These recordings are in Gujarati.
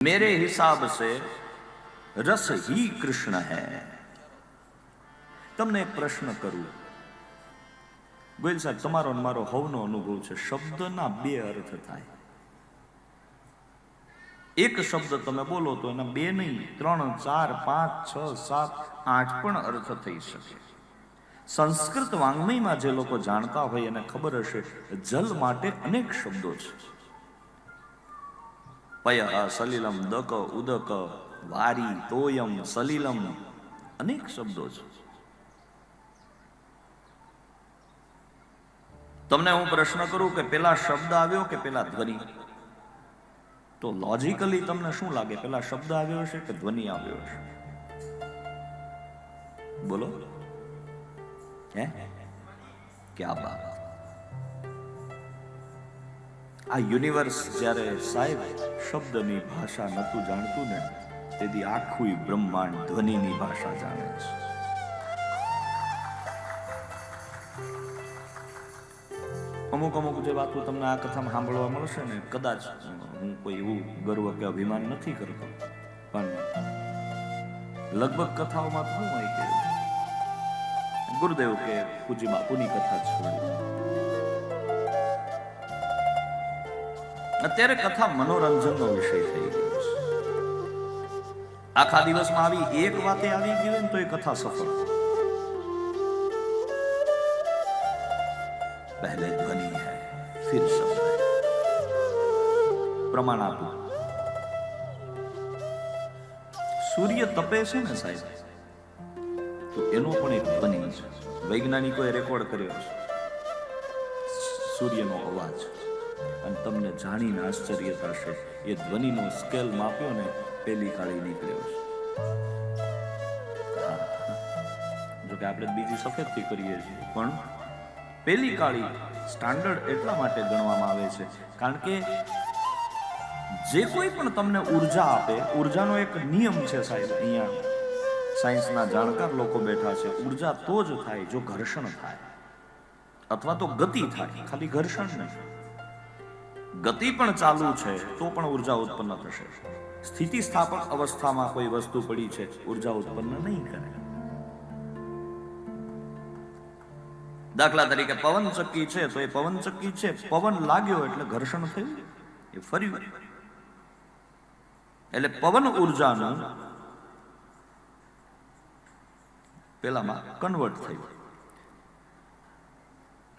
मेरे हिसाब से रस ही कृष्ण है। તમને એક પ્રશ્ન કરું, ગોયલ સાહેબ, તમારો અને મારો હવનો અનુભવ છે, શબ્દના બે અર્થ થાય. એક શબ્દ તમે બોલો તો એના બે નહીં, 3, 4, 5, 6, 7, 8 પણ અર્થ થઈ શકે. સંસ્કૃત વાંગ્મયમાં જે લોકો જાણતા હોય એને ખબર હશે, જલ માટે અનેક શબ્દો છે. પય, સલિલમ, દક, ઉદક, વારી, તોયમ, સલિલમ, અનેક શબ્દો છે. તમને હું પ્રશ્ન કરું કે પેલા શબ્દ આવ્યો કે પેલા ધ્વનિ, તો લોજિકલી તમને શું લાગે, પેલા શબ્દ આવ્યો હશે કે ધ્વનિ આવ્યો હશે? બોલો. હે, ક્યા બાત. આ યુનિવર્સ જ્યારે સાહેબ શબ્દની ભાષા નતું જાણતું ને, તેથી આખું બ્રહ્માંડ ધ્વનિની ભાષા જાણે છે. અમુક જે વાતો તમને આ કથામાં સાંભળવા મળશે ને, કદાચ હું કોઈ એવું ગર્વ કે અભિમાન નથી કરતો, પણ લગભગ કથાઓમાં તો શું હોય કે ગુરુદેવ કે પૂજ્ય બાપુની કથા છોડી, અત્યારે કથા મનોરંજનનો વિષય થઈ ગયો છે. આખા દિવસમાં આવી એક વાતે આવી ગઈ હોય ને તો એ કથા સફળ. પહેલે ધ્વનિ હૈ, ફિર શબ્દ હૈ. પ્રમાણ આપું, સૂર્ય તપે છે ને સાહેબ, તો એનો પણ એક ધ્વનિ છે. વૈજ્ઞાનિકોએ રેકોર્ડ કર્યો છે સૂર્યનો અવાજ, અને તમને જાણીને આશ્ચર્ય થશે, એ ધ્વનિનો સ્કેલ માપ્યો ને, પેલી કાળી નીકળ્યો છે. જોકે આપણે બીજી સફેદથી કરીએ છીએ, પણ પેલી કાળી સ્ટાન્ડર્ડ એટલા માટે ગણવામાં આવે છે કારણ કે જે કોઈ પણ તમને ઉર્જા આપે, ઉર્જાનો એક નિયમ છે સાહેબ. અહીંયા સાયન્સના જાણકાર લોકો બેઠા છે. ઉર્જા તો જ થાય જો ઘર્ષણ થાય, અથવા તો ગતિ થાય, ખાલી ઘર્ષણ નહીં. ગતિ પણ ચાલુ છે તો પણ ઉર્જા ઉત્પન્ન થશે. સ્થિતિ સ્થાપક અવસ્થામાં કોઈ વસ્તુ પડી છે, ઉર્જા ઉત્પન્ન નહીં કરે. દાખલા તરીકે પવન ચક્કી છે, તો એ પવન ચક્કી છે, પવન લાગ્યો એટલે ઘર્ષણ થયું, એ ફર્યું. એટલે પવન ઉર્જાનું પેલામાં કન્વર્ટ થયું.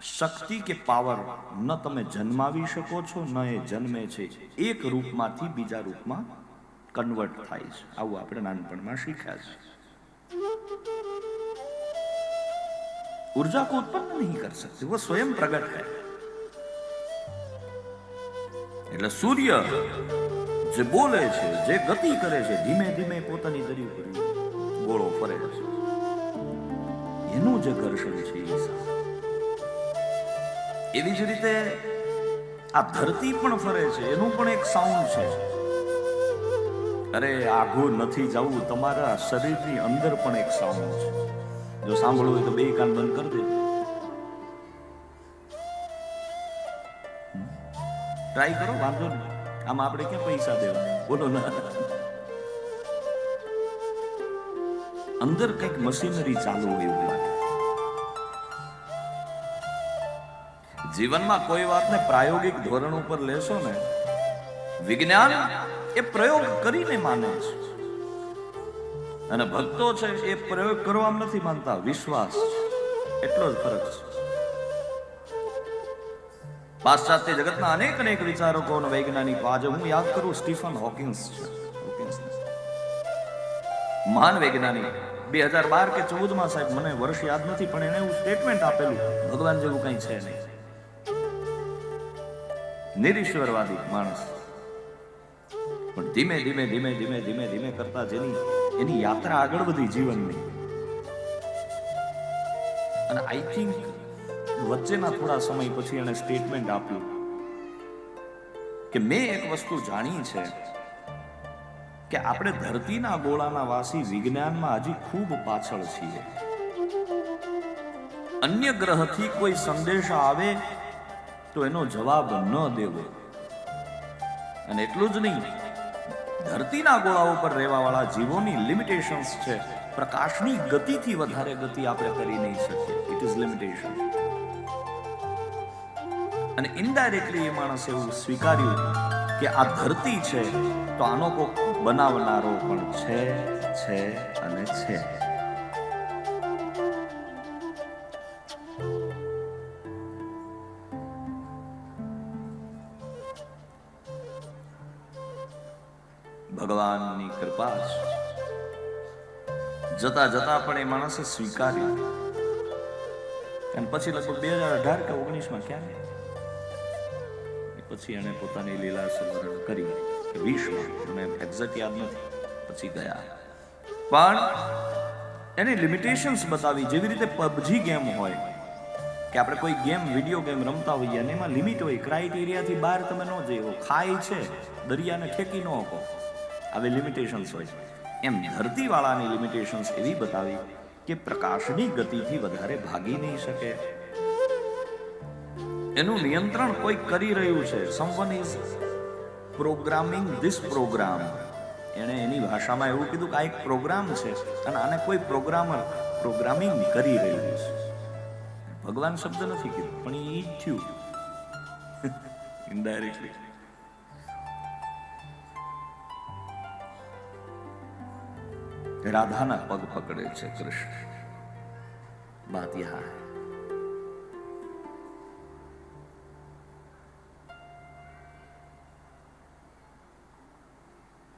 શક્તિ કે પાવર ન તમે જન્માવી શકો છો, ન એ જન્મે છે. એક રૂપમાંથી બીજા રૂપમાં કન્વર્ટ થાય છે. આવું આપણે નાનપણમાં શીખ્યા છે. ऊर्जा को उत्पन्न नहीं कर सकते, वो स्वयं प्रकट है. એટલે સૂર્ય જે બોલે છે, જે ગતિ કરે છે, ધીમે ધીમે પોતાની ધરી ઉપર ગોળો ફરે છે, એનું જે ઘર્ષણ છે. એવી જ રીતે આ ધરતી પણ ફરે છે, એનું પણ એક સાઉન્ડ છે. અરે આઘું નથી જવું, તમારા શરીરની અંદર પણ એક સાઉન્ડ છે. જો સાંભળવું હોય તો બે કાન બંધ કરી દેજો, ટ્રાય કરો, વાંધો નહીં. આમાં આપણે ક્યાં પૈસા દેવા, બોલો ના. અંદર કઈક મશીનરી ચાલુ હોય એવું લાગે. જીવનમાં કોઈ વાતને પ્રાયોગિક ધોરણ ઉપર લેશો ને, વિજ્ઞાન એ પ્રયોગ કરીને માને છે, અને ભક્તો છે એ પ્રયોગ કરવામાં નથી માનતા, વિશ્વાસ. એટલો જ ફરક છે. પાશ્ચાત્ય જગતના અનેક વિચારકો અને વૈજ્ઞાનિકો, આજે હું યાદ કરું, સ્ટીફન હોકિંગ્સ છે, મહાન વૈજ્ઞાનિક. 2012 કે 14 સાહેબ, મને વર્ષ યાદ નથી, પણ એને એવું સ્ટેટમેન્ટ આપેલું, ભગવાન જેવું કઈ છે નહીં. નિરીશ્વરવાદી માણસ, પણ ધીમે ધીમે કરતા એની યાત્રા આગળ વધી જીવનની. અને આઈ થિંક વચ્ચેના થોડા સમય પછી એને સ્ટેટમેન્ટ આપ્યું કે મેં એક વસ્તુ જાણી છે કે આપણે ધરતીના ગોળાના વાસી વિજ્ઞાનમાં હજી ખૂબ પાછળ છીએ. અન્ય ગ્રહથી કોઈ સંદેશ આવે તો એનો જવાબ ન દેવો. અને એટલું જ નહીં, ધરતીના ગોળાઓ પર રહેવાવાળા જીવોની લિમિટેશન્સ છે. પ્રકાશની ગતિથી વધારે ગતિ આપણે કરી નહીં શકીએ. It is limitation. અને ઇનડાયરેક્ટલી એ માણસે એવું સ્વીકાર્યું કે આ ધરતી છે તો આનો કોક બનાવનારો પણ છે અને છે. ભગવાનની કૃપા છે. જતા જતા પણ એ માણસે સ્વીકાર્યું. અને પછી લગભગ 2018 કે 19 ક્યાં પછી એને પોતાની લીલા સ્મરણ કરી કે 20 મને એક્ઝેક્ટ યાદ નથી. પછી ગયા પણ એની લિમિટેશન્સ બતાવી. જેવી રીતે પબજી ગેમ હોય કે આપણે કોઈ ગેમ વિડીયો ગેમ રમતા હોઈએ અને એમાં લિમિટ હોય, ક્રાઇટેરિયાથી બહાર તમે ન જઈ. ખાઈ છે દરિયાને ઠેકી ન શકો, આવી લિમિટેશન્સ હોય. એમ ધરતીવાળાની લિમિટેશન્સ એવી બતાવી કે પ્રકાશની ગતિથી વધારે ભાગી નહીં શકે. એનું નિયંત્રણ કોઈ કરી રહ્યું છે. Someone is programming this program. એણે એની ભાષામાં એવું કીધું કે આ એક પ્રોગ્રામ છે અને આને કોઈ પ્રોગ્રામર પ્રોગ્રામિંગ કરી રહ્યું છે. ભગવાન શબ્દ નથી કીધું પણ એ થયું ઇનડાયરેક્ટલી. રાધાના પગ પકડે છે કૃષ્ણ. બાત યહાં હૈ.